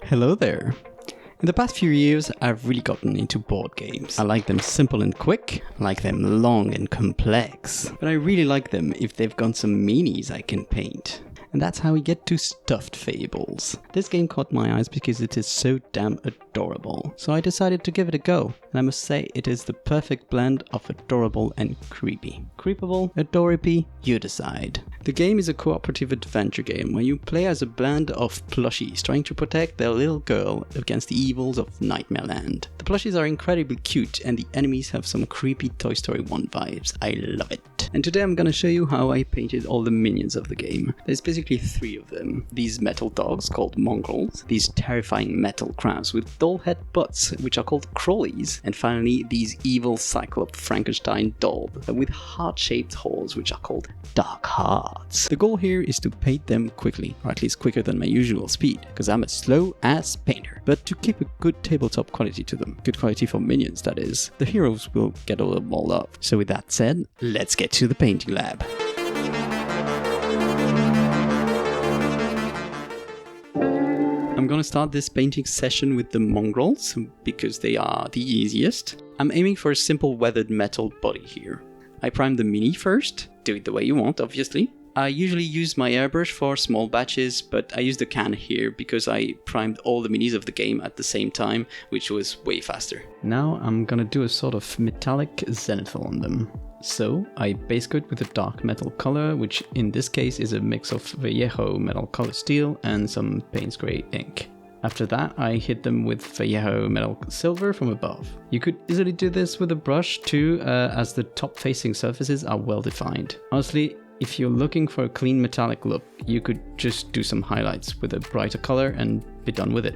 Hello there. In the past few years, I've really gotten into board games. I like them simple and quick, I like them long and complex, but I really like them if they've got some minis I can paint. And that's how we get to Stuffed Fables. This game caught my eyes because it is so damn adorable. So I decided to give it a go. And I must say it is the perfect blend of adorable and creepy. Creepable, adorable, you decide. The game is a cooperative adventure game where you play as a band of plushies trying to protect their little girl against the evils of Nightmare Land. The plushies are incredibly cute and the enemies have some creepy Toy Story 1 vibes. I love it. And today I'm gonna show you how I painted all the minions of the game. There's basically 3 of them. These metal dogs called mongrels, these terrifying metal crabs with doll head butts which are called Crawlies, and finally these evil Cyclops Frankenstein doll with heart-shaped holes which are called Dark Hearts. The goal here is to paint them quickly, or at least quicker than my usual speed, because I'm a slow-ass painter. But to keep a good tabletop quality to them, good quality for minions that is, the heroes will get a little more love. So with that said, let's get to the painting lab. I'm gonna start this painting session with the mongrels, because they are the easiest. I'm aiming for a simple weathered metal body here. I prime the mini first, do it the way you want obviously. I usually use my airbrush for small batches, but I use the can here because I primed all the minis of the game at the same time, which was way faster. Now I'm gonna do a sort of metallic zenithal on them. So I base coat with a dark metal color, which in this case is a mix of Vallejo metal color steel and some Payne's Grey ink. After that, I hit them with Vallejo metal silver from above. You could easily do this with a brush too, as the top facing surfaces are well defined. Honestly, if you're looking for a clean metallic look, you could just do some highlights with a brighter color and be done with it.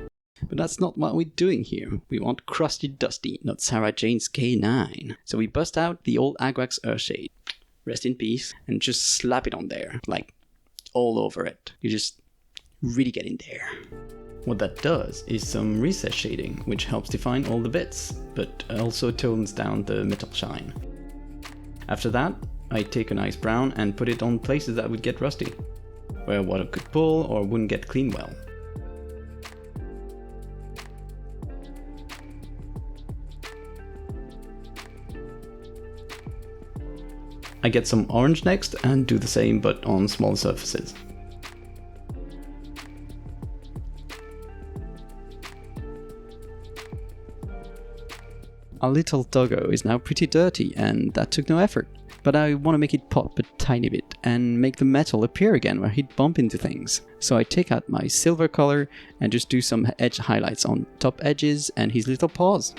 But that's not what we're doing here. We want crusty dusty, not Sarah Jane's K9. So we bust out the old Agrax Earthshade, rest in peace, and just slap it on there, like all over it. You just really get in there. What that does is some recess shading, which helps define all the bits, but also tones down the metal shine. After that, I take a nice brown and put it on places that would get rusty, where water could pull or wouldn't get clean well. I get some orange next and do the same but on small surfaces. Our little doggo is now pretty dirty and that took no effort. But I want to make it pop a tiny bit and make the metal appear again where he'd bump into things. So I take out my silver color and just do some edge highlights on top edges and his little paws.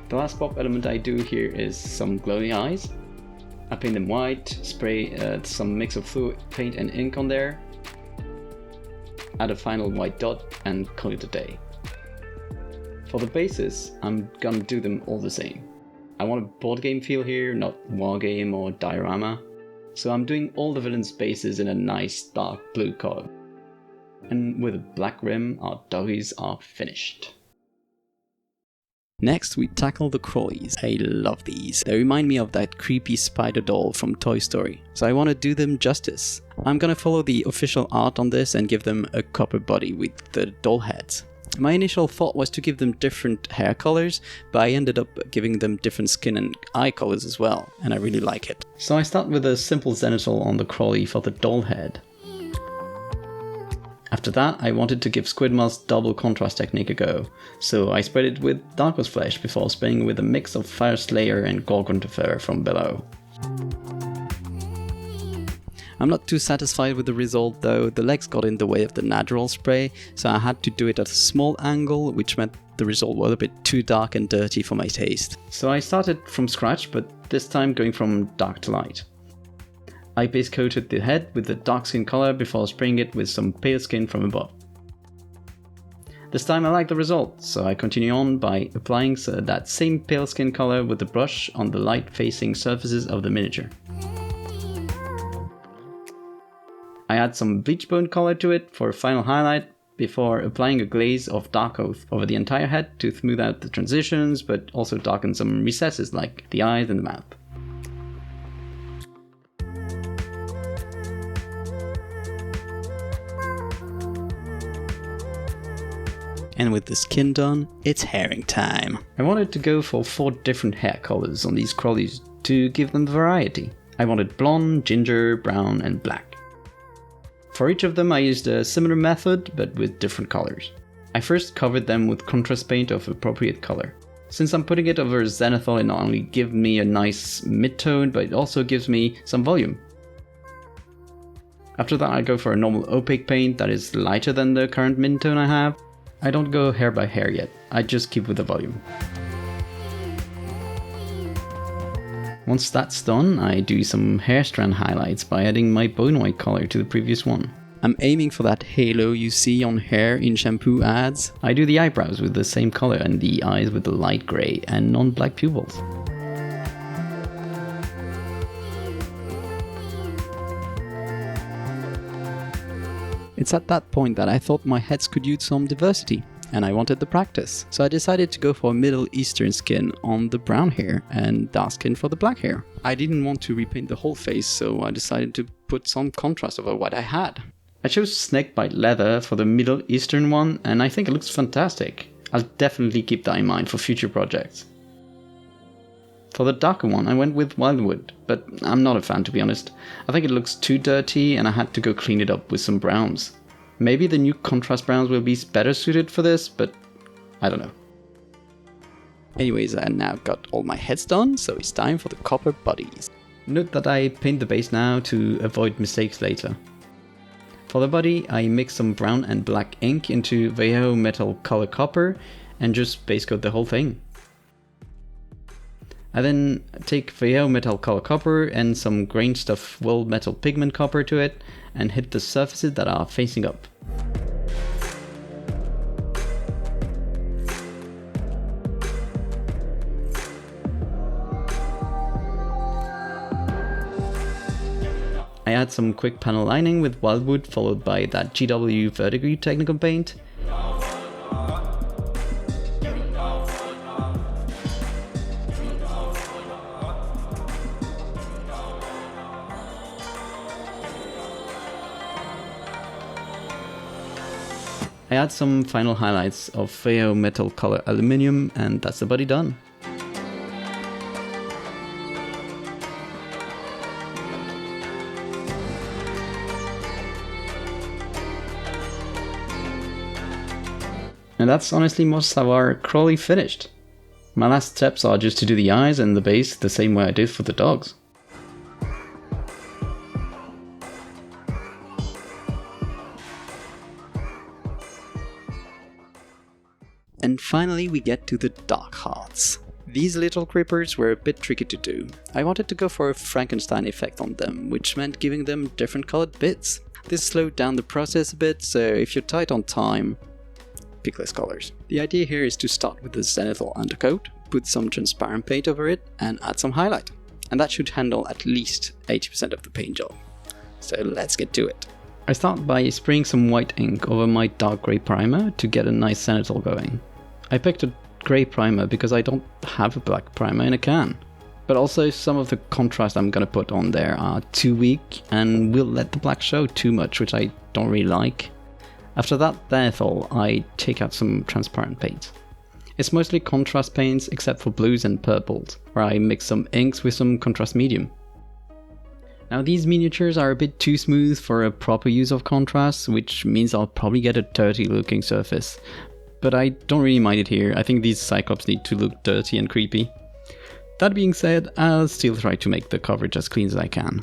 The last pop element I do here is some glowy eyes. I paint them white, spray some mix of fluid paint and ink on there, add a final white dot and call it a day. For the bases, I'm gonna do them all the same. I want a board game feel here, not wargame or diorama, so I'm doing all the villains' bases in a nice dark blue color. And with a black rim, our doggies are finished. Next, we tackle the Crawlies. I love these. They remind me of that creepy spider doll from Toy Story, so I want to do them justice. I'm gonna follow the official art on this and give them a copper body with the doll heads. My initial thought was to give them different hair colors, but I ended up giving them different skin and eye colors as well, and I really like it. So I start with a simple zenithal on the Crawly for the doll head. After that, I wanted to give Squidmard's double contrast technique a go, so I spread it with Darko's flesh before spraying with a mix of Fire Slayer and Gorgon fur from below. I'm not too satisfied with the result though. The legs got in the way of the natural spray, so I had to do it at a small angle, which meant the result was a bit too dark and dirty for my taste. So I started from scratch, but this time going from dark to light. I base coated the head with the dark skin color before spraying it with some pale skin from above. This time I like the result, so I continue on by applying that same pale skin color with the brush on the light facing surfaces of the miniature. I add some bleach bone color to it for a final highlight before applying a glaze of dark oak over the entire head to smooth out the transitions, but also darken some recesses like the eyes and the mouth. And with the skin done, it's hairing time. I wanted to go for 4 different hair colors on these Crawlies to give them variety. I wanted blonde, ginger, brown and black. For each of them I used a similar method but with different colors. I first covered them with contrast paint of appropriate color. Since I'm putting it over zenithal, it not only gives me a nice mid-tone but it also gives me some volume. After that I go for a normal opaque paint that is lighter than the current mid-tone I have. I don't go hair by hair yet, I just keep with the volume. Once that's done, I do some hair strand highlights by adding my bone white color to the previous one. I'm aiming for that halo you see on hair in shampoo ads. I do the eyebrows with the same color and the eyes with the light grey and non-black pupils. It's at that point that I thought my heads could use some diversity, and I wanted the practice. So I decided to go for a Middle Eastern skin on the brown hair and dark skin for the black hair. I didn't want to repaint the whole face, so I decided to put some contrast over what I had. I chose snakebite leather for the Middle Eastern one, and I think it looks fantastic. I'll definitely keep that in mind for future projects. For the darker one I went with wildwood, but I'm not a fan to be honest. I think it looks too dirty and I had to go clean it up with some browns. Maybe the new contrast browns will be better suited for this, but I don't know. Anyways, I now got all my heads done, so it's time for the copper bodies. Note that I paint the base now to avoid mistakes later. For the body I mix some brown and black ink into Vallejo Metal Color Copper and just base coat the whole thing. I then take Vallejo Metal Color Copper and some grain stuff wool metal pigment copper to it and hit the surfaces that are facing up. I add some quick panel lining with wildwood followed by that GW Verdigris technical paint. I add some final highlights of Vallejo Metal Color Aluminium and that's the body done. And that's honestly most of our Crawley finished. My last steps are just to do the eyes and the base the same way I did for the dogs. And finally we get to the dark hearts. These little creepers were a bit tricky to do. I wanted to go for a Frankenstein effect on them, which meant giving them different colored bits. This slowed down the process a bit, so if you're tight on time, pick less colors. The idea here is to start with the zenithal undercoat, put some transparent paint over it and add some highlight. And that should handle at least 80% of the paint job. So let's get to it. I start by spraying some white ink over my dark grey primer to get a nice zenithal going. I picked a grey primer because I don't have a black primer in a can. But also some of the contrast I'm gonna put on there are too weak and will let the black show too much, which I don't really like. After that zenithal, I take out some transparent paint. It's mostly contrast paints except for blues and purples, where I mix some inks with some contrast medium. Now these miniatures are a bit too smooth for a proper use of contrast, which means I'll probably get a dirty looking surface. But I don't really mind it here, I think these Cyclops need to look dirty and creepy. That being said, I'll still try to make the coverage as clean as I can.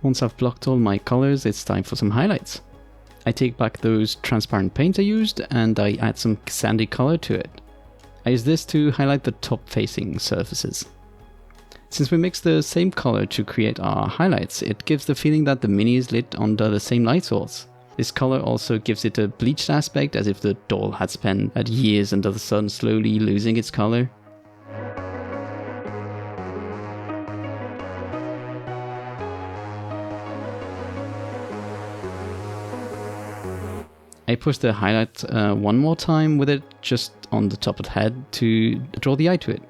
Once I've blocked all my colors, it's time for some highlights. I take back those transparent paints I used and I add some sandy color to it. I use this to highlight the top-facing surfaces. Since we mix the same color to create our highlights, it gives the feeling that the mini is lit under the same light source. This color also gives it a bleached aspect, as if the doll had spent years under the sun slowly losing its color. I push the highlight one more time with it just on the top of the head to draw the eye to it.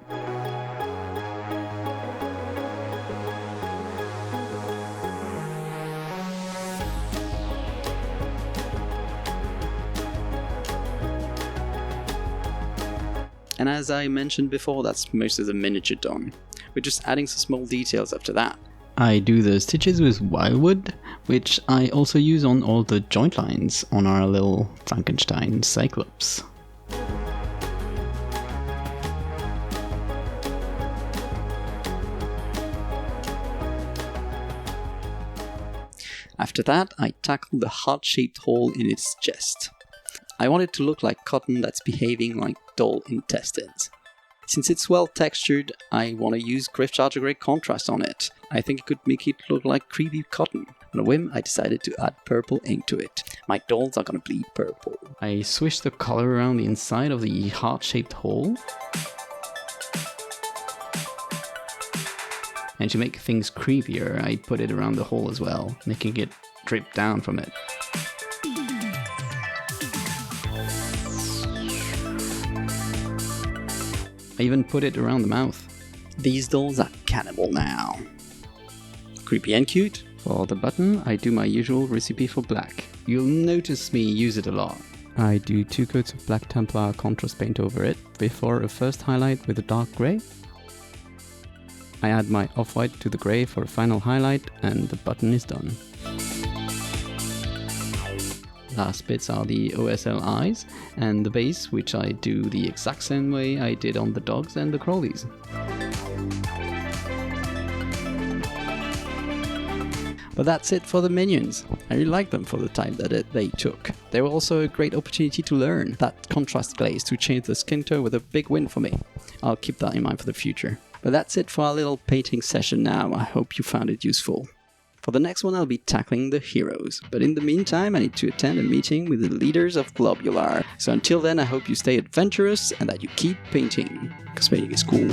And as I mentioned before, that's most of the miniature done. We're just adding some small details after that. I do the stitches with wildwood, which I also use on all the joint lines on our little Frankenstein Cyclops. After that, I tackled the heart-shaped hole in its chest. I want it to look like cotton that's behaving like doll intestines. Since it's well textured, I want to use Griffcharger Grey contrast on it. I think it could make it look like creepy cotton. On a whim, I decided to add purple ink to it. My dolls are gonna bleed purple. I swished the color around the inside of the heart-shaped hole. And to make things creepier, I put it around the hole as well, making it drip down from it. I even put it around the mouth. These dolls are cannibal now. Creepy and cute. For the button, I do my usual recipe for black. You'll notice me use it a lot. I do 2 coats of black Templar contrast paint over it, before a first highlight with a dark grey. I add my off-white to the grey for a final highlight, and the button is done. Last bits are the OSL eyes and the base, which I do the exact same way I did on the dogs and the Crawlies. But that's it for the minions. I really like them for the time that they took. They were also a great opportunity to learn that contrast glaze to change the skin tone with a big win for me. I'll keep that in mind for the future. But that's it for our little painting session now. I hope you found it useful. For the next one, I'll be tackling the heroes. But in the meantime, I need to attend a meeting with the leaders of Globular. So until then, I hope you stay adventurous and that you keep painting, because painting is cool.